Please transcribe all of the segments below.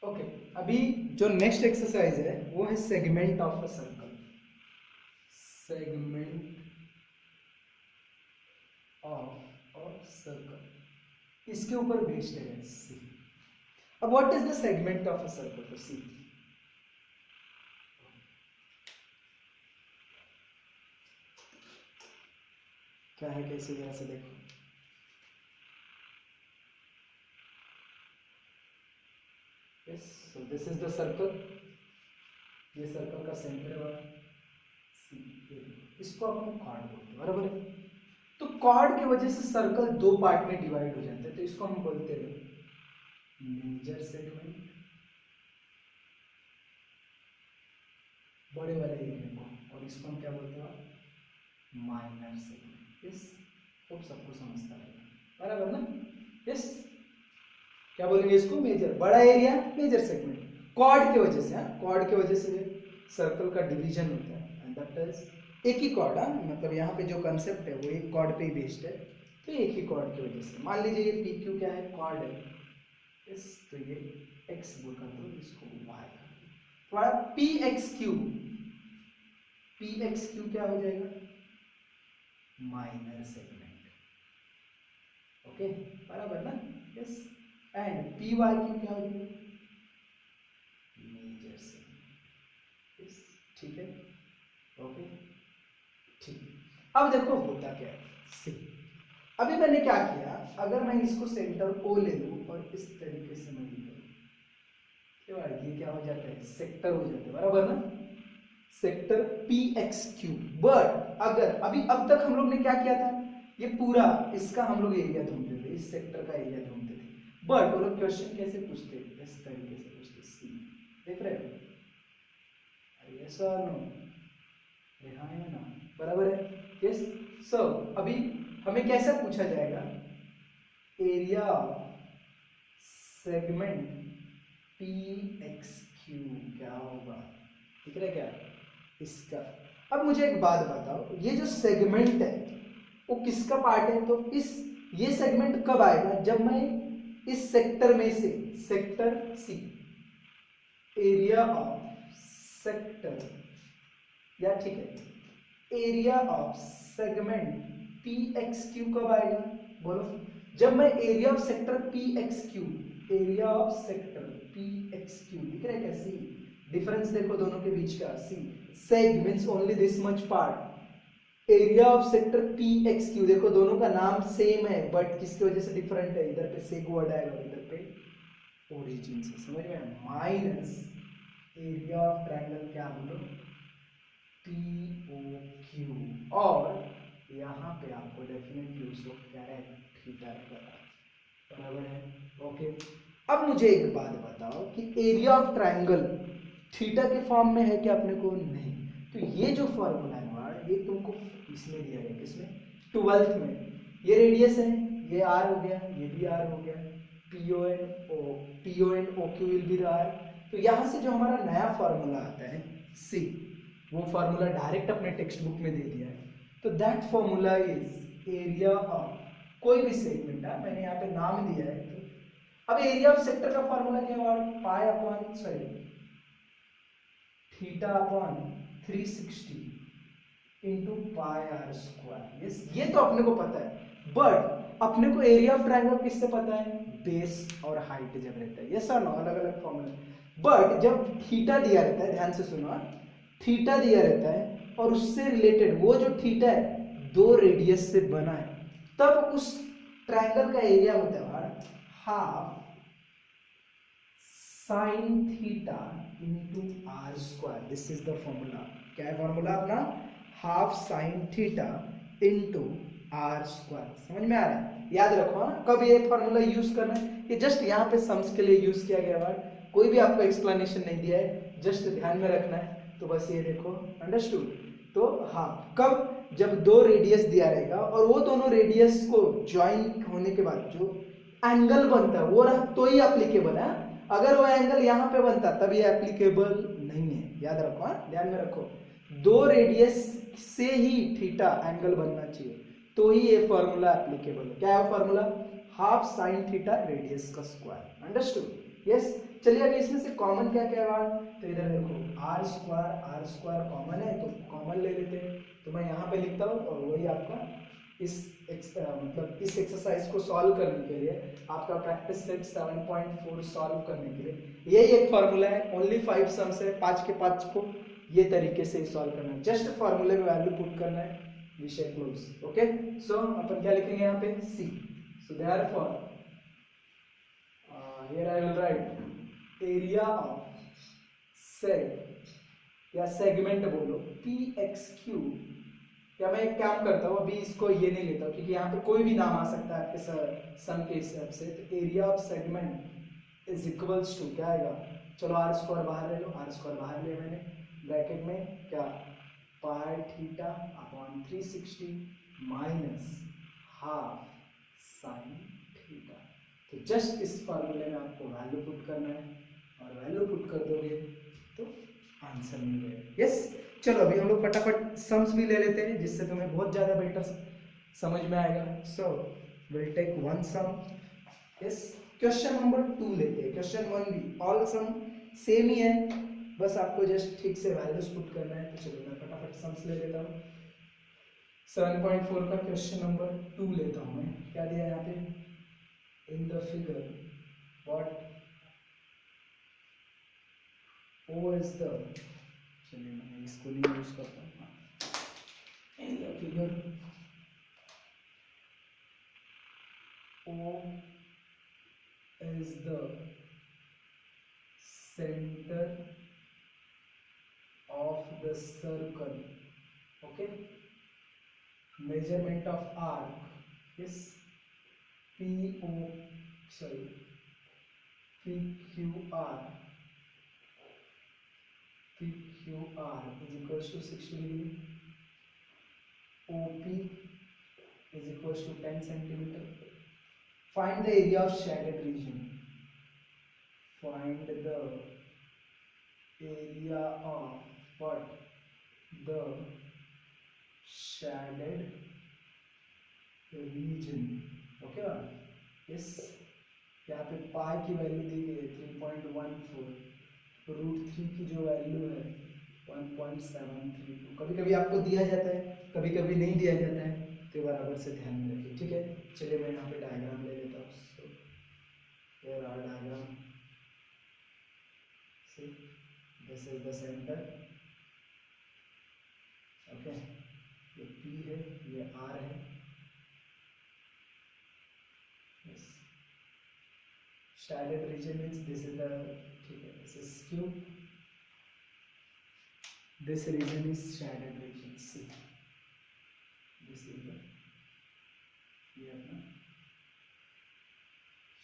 Okay, अभी जो next exercise है वो है segment of a circle. Segment of a circle, इसके ऊपर बेस्ड है सी। अब what is the segment of a circle? तो सी, क्या है, कैसे जरा से देखो। Yes, so this is the circle, ये सर्कल का सेंटर है सी। इसको अपन कॉर्ड बोलते हैं, बराबर है। तो कॉर्ड की वजह से सर्कल दो पार्ट में डिवाइड हो जाते हैं, तो इसको हम बोलते हैं मेजर सेगमेंट, बड़े वाले एरिया को, और इसको हम क्या बोलते हैं माइनर सेगमेंट। यस, खूब सबको समझता है, बराबर ना। यस, क्या बोलेंगे इसको? मेजर, बड़ा एरिया मेजर सेगमेंट। कॉर्ड की वजह से, कॉर्ड की वजह से सर्कल का डिवीजन होता है, एंड दैट इज एक ही कॉर्ड। मतलब यहाँ पे जो कंसेप्ट है वो एक कॉर्ड पे ही बेस्ड है, तो एक ही कॉर्ड की वजह से। मान लीजिए ये पी क्यू क्या है, कॉर्ड है। यस, तो ये एक्स बोल कर दो, इसको वाई कर दो, थोड़ा P X Q. P X Q क्या हो जाएगा? Minor segment. ओके, बराबर ना। Yes, and P Y Q क्या हो जाएगा? Major segment. यस, ठीक है, ओके, ठीक। अब देखो होता क्या है, सी। अभी मैंने क्या किया, अगर मैं इसको सेंटर ओ ले लूं और इस तरीके से मैं लिखूं, ये क्या हो जाता है? सेक्टर हो जाता है, बराबर ना। Sector P X Q. But अगर अभी अब तक हम लोग ने क्या किया था, ये पूरा इसका हम लोग एरिया ढूंढते थे, इस सेक्टर का एरिया ढूंढते थे। बट वो लोग क्वेश्चन कैसे पूछते, इस तरीके से पूछते, सी, देख रहे हो? ऐसा नो, हाँ है ना, बराबर है। यस, सो अभी हमें कैसे पूछा जाएगा? Area segment P X Q क्या होगा, दिख रहा है क्या इसका? अब मुझे एक बात बताओ, ये जो सेगमेंट है वो किसका पार्ट है? तो इस ये सेगमेंट कब आएगा? जब मैं इस सेक्टर में से, sector C, area of sector, या ठीक है, area of segment P X Q कब आएगा? बोलो। जब मैं area of sector P X Q, area of sector P X Q, दिख रहा है क्या? सी, डिफरेंस देखो दोनों के बीच का। See, seg means only this much part, area of sector P X Q, देखो दोनों का नाम सेम है बट किसकी वजह से डिफरेंट है? इधर पे सेग वर्ड आएगा, इधर पे ओरिजिन से, समझ में? माइनस एरिया ऑफ ट्रायंगल क्या बोलो? पी ओ क्यू, और यहाँ पे आपको डेफिनेटली यूज ऑफ क्या है? थीटा रहेगा, बराबर है। ओके, अब मुझे एक बात बताओ कि एरिया ऑफ ट्रायंगल थीटा के फॉर्म में है क्या अपने को? नहीं। तो ये जो फॉर्मूला है ना, ये तुमको इसमें दिया गया, किसमें? 12th में। ये रेडियस है, ये आर हो गया, ये भी आर हो गया, PO and O Q will be the R. तो यहाँ से जो हमारा नया फॉर्मूला आता है सी, वो फॉर्मूला डायरेक्ट अपने टेक्स्ट बुक में दे दिया है। तो that formula is area of कोई भी सेगमेंट है, मैंने यहाँ पे नाम दिया है। तो अब एरिया ऑफ सेक्टर का फॉर्मूला क्या हुआ? Pi upon sorry theta upon 360 into pi R square. Yes, ये तो अपने को पता है, बट अपने को एरिया ऑफ ट्रायंगल किससे पता है? बेस और हाइट जब रहता है, यस और नो, अलग अलग फॉर्मूला। बट जब थीटा दिया रहता है, ध्यान से सुनो, थीटा दिया रहता है और उससे रिलेटेड वो जो थीटा है दो रेडियस से बना है, तब उस ट्रायंगल का एरिया होता है half sine theta into R square. This is the formula. क्या है फॉर्मूला अपना? Half sine theta into R square. समझ में आ रहा है? याद रखो, कब ये फॉर्मूला यूज करना है? ये जस्ट यहाँ पे सम्स के लिए यूज किया गया वर्ड, कोई भी आपको एक्सप्लेनेशन नहीं दिया है, जस्ट ध्यान में रखना है। तो बस ये देखो, अंडरस्टूड? तो हाँ, कब? जब दो रेडियस दिया रहेगा और वो दोनों रेडियस को ज्वाइन होने के बाद जो एंगल बनता है वो रहा तो ही एप्लीकेबल है। अगर वो एंगल यहाँ पे बनता तब ये एप्लीकेबल नहीं है, याद रखो, ध्यान में रखो। दो रेडियस से ही थीटा एंगल बनना चाहिए तो ही ये फॉर्मूला एप्लीकेबल है। क्या है formula? Half sine theta radius का स्क्वायर, अंडरस्टूड? यस। चलिए अभी इसमें से कॉमन क्या क्या है, तो इधर देखो आर स्क्वायर कॉमन है तो कॉमन ले लेते हैं। तो मैं यहाँ पे लिखता हूँ और वही आपका मतलब इस एक्सरसाइज को सॉल्व करने के लिए आपका प्रैक्टिस सेट 7.4 सॉल्व करने के लिए यही एक फॉर्मूला है। ओनली 5 सम्स है, 5 के 5 को ये तरीके से सॉल्व करना है, जस्ट फॉर्मूले में वैल्यू पुट करना है, विषय क्लोज। ओके, सो अपन क्या लिखेंगे यहाँ पे see. So therefore here I will write area of seg या सेगमेंट बोलो पी एक्स क्यू। या मैं एक काम करता हूँ, अभी इसको ये नहीं लेता हूँ क्योंकि यहाँ पे कोई भी नाम आ सकता है आपके सम के हिसाब से। तो area of segment is equals to क्या आएगा, चलो आर स्क्वायर बाहर ले लो, आर स्क्वायर बाहर लिया मैंने, ब्रैकेट में क्या pi theta upon 360 minus half sine theta. तो जस्ट इस फॉर्मूले में आपको वैल्यू पुट करना है और वैल्यू पुट कर दोगे तो आंसर मिल जाएगा। यस, चलो अभी हम लोग फटाफट सम्स भी ले लेते हैं जिससे तुम्हें बहुत ज़्यादा बेटर समझ में आएगा। So will take one sum. Yes, question number 2 लेते हैं, क्वेश्चन 1 भी ऑल सम सेम ही है, बस आपको जस्ट ठीक से वैल्यूज पुट करना है। तो चलो मैं फटाफट सम्स ले लेता हूँ। 7.4 का क्वेश्चन नंबर 2 लेता हूँ मैं। क्या दिया यहाँ पे in the figure, what O is the, चलिए मैं इसको नहीं यूज करता हूँ। in the figure O is the center of the circle. Okay, measurement of arc is PQR is equals to 60 degree. OP is equals to 10 centimeter. Find the area of shaded region. Find the area of what? The shaded region. Okay, yes. यहाँ पे पाई की value दी गई है 3.14, √3 की जो value है 1.732। कभी कभी आपको दिया जाता है, कभी कभी नहीं दिया जाता है, तो बराबर से ध्यान में रखिए। ठीक है, चलिए मैं यहाँ पे डायग्राम ले लेता हूँ। So here are diagram, see this is the centre. Okay, ये P है, ये R है। Yes, shaded region means this is the, ठीक है, this is Q, this region is shaded region C, this is the, ये अपना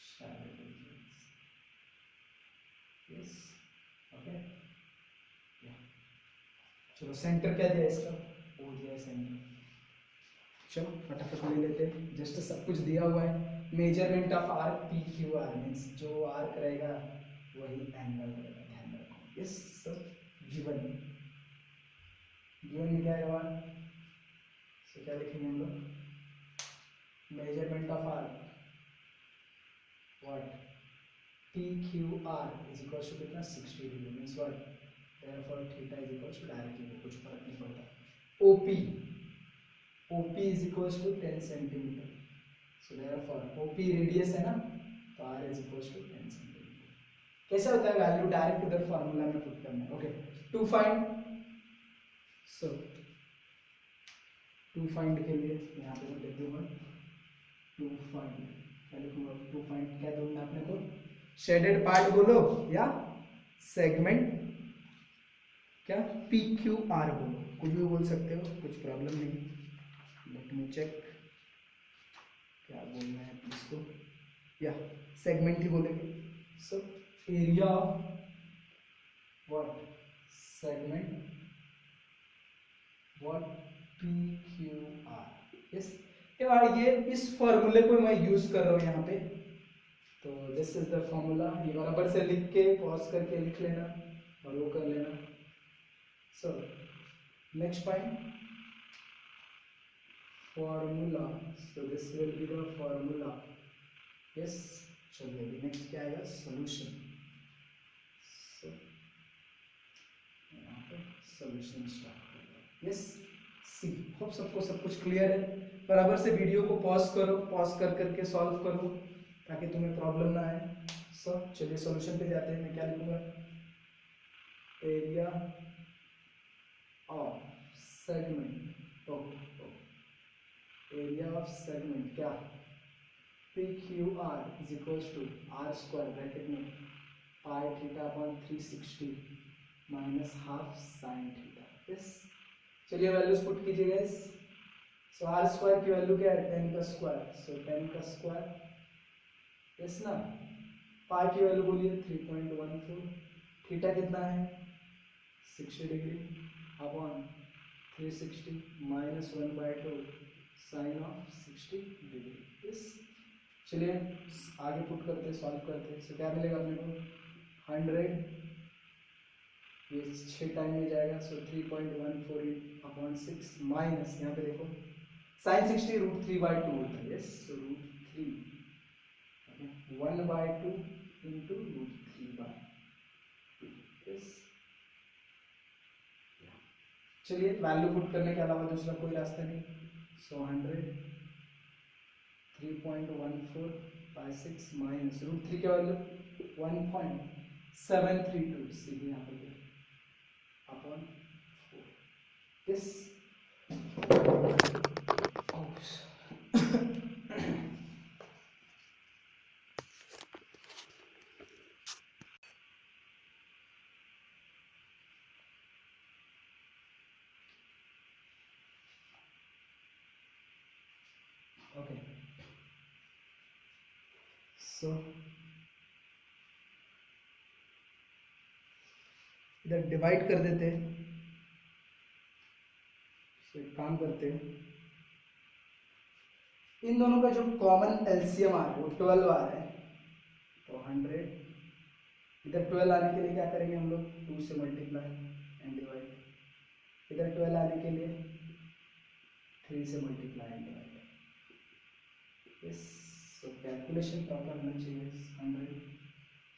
shaded regions। yes, okay, चलो centre क्या दिया इसका, O दिया है सेंटर। चलो फटाफट ले लेते हैं, जस्ट सब कुछ दिया हुआ है। Measurement of arc P Q are means जो आर्क रहेगा वही एंगल रहेगा, ध्यान रखो। यस, सब गिवन में क्या है, सो क्या लिखेंगे हम लोग, measurement of arc what P Q R is equal to कितना 60 degree means what, therefore theta is equal to directly कुछ फर्क नहीं पड़ता। OP OP is equals to 10 centimeter. So therefore OP radius है ना, तो R is equals to 10 centimeter। कैसे होता है वैल्यू, डायरेक्ट उधर फॉर्मूला में पुट करना है। Okay, to find, so to find के लिए यहाँ पे मैं लिख दूंगा टू फाइंड, क्या लिखूंगा, टू फाइंड क्या दूंगा अपने को, शेडेड पार्ट बोलो या सेगमेंट क्या PQR बोलो, कुछ भी बोल सकते हो, कुछ प्रॉब्लम नहीं। लेट मी चेक क्या बोलना है इसको, या सेगमेंट ही बोलेंगे। So area of what segment what PQR। Yes, ये इस फॉर्मूले को मैं यूज कर रहा हूँ यहाँ पे, तो दिस इज द फॉर्मूला। ये बराबर से लिख के पॉज करके लिख लेना और वो कर लेना। So next point formula, so this will be the formula। yes, चलिए अभी नेक्स्ट क्या आएगा, solution। सॉल्यूशन स्टार्ट करते हैं। यस सी, होप सबको सब कुछ क्लियर है। बराबर से वीडियो को पॉज करो, पॉज कर करके सॉल्व करो ताकि तुम्हें प्रॉब्लम ना आए। सब चलिए सॉल्यूशन पे जाते हैं। मैं क्या लिखूंगा, area of segment, area of segment क्या, P Q R is equals to R square bracket में pi theta upon 360 minus half sine theta. Yes, चलिए वैल्यूज पुट कीजिए गाइस। सो आर स्क्वायर की वैल्यू क्या है, 10 का स्क्वायर, सो 10 का square. Yes ना, पाई की वैल्यू बोलिए 3.14, थीटा कितना है 60 degree upon 360 minus 1/2 sine of 60 degree. Yes, चलिए आगे पुट करते, सॉल्व करते। सो क्या मिलेगा अपने को 100, ये 6 टाइम में जाएगा, सो 3.14 अपॉन 6 माइनस, यहाँ पे देखो साइन 60 √3/2 होता है। यस, सो √3 1/2 इंटू √3/2। यस, चलिए वैल्यू पुट करने के अलावा दूसरा कोई रास्ता नहीं। सो 100 3.14/6 माइनस √3 का वैल्यू 1.732 सीधे यहाँ पर अपॉन 4। Yes, okay. सो इधर डिवाइड कर देते हैं। तो एक काम करते हैं, इन दोनों का जो कॉमन एलसीएम आ रहा है वो 12 आ रहा है, तो 100 इधर 12 आने के लिए क्या करेंगे हम लोग, 2 से मल्टीप्लाई एंड डिवाइड, इधर 12 आने के लिए 3 से multiply and divide. Yes, so calculation proper होना चाहिए। 100,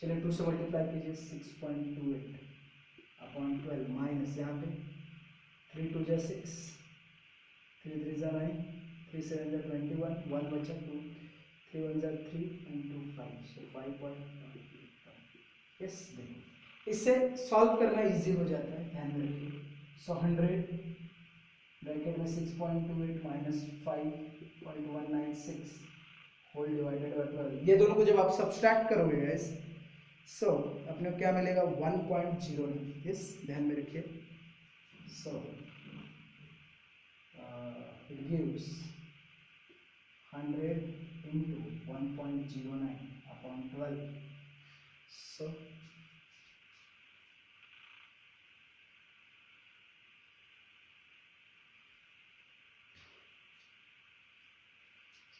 चलिए 2 से मल्टीप्लाई कीजिए 6.28 अपॉन 12 माइनस यहाँ पे 3 2 जा 6, 3 3 जा 9, 3 7 जा 21, 1 बचा 2, 3 1 जा 3 एंड 2 5, सो 5.5। यस, देखो इससे सॉल्व करना इजी हो जाता है, ध्यान में रखिए। सो 100 ब्रैकेट में 6.28 माइनस 5.196 होल डिवाइडेड बाय 12, ये दोनों को जब आप सब्सट्रैक्ट करोगे गाइस, सो अपने को क्या मिलेगा 1.09। यस, ध्यान में रखिए। So it gives 100 into 1.09 upon 12। सो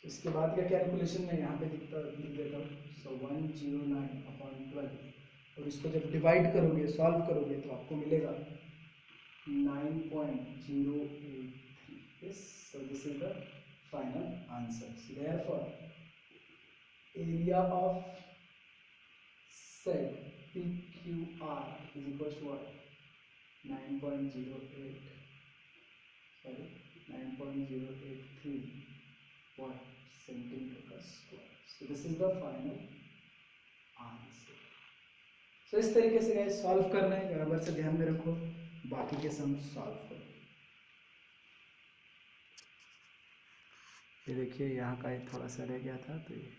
इसके बाद का कैलकुलेशन मैं यहाँ पे लिख देता हूँ। सो 109 अपॉन 12, और इसको जब डिवाइड करोगे, सॉल्व करोगे, तो आपको मिलेगा 9.083। Yes, so this is the final answer. Therefore area of set PQR is equals to what, 9.08, sorry 9.083 what centimeter square. So this is the final answer. So इस तरीके से गाइस सॉल्व करना है, बराबर से ध्यान में रखो, बाकी के सम सॉल्व करो। ये देखिए यहाँ का थोड़ा सा रह गया था, तो ये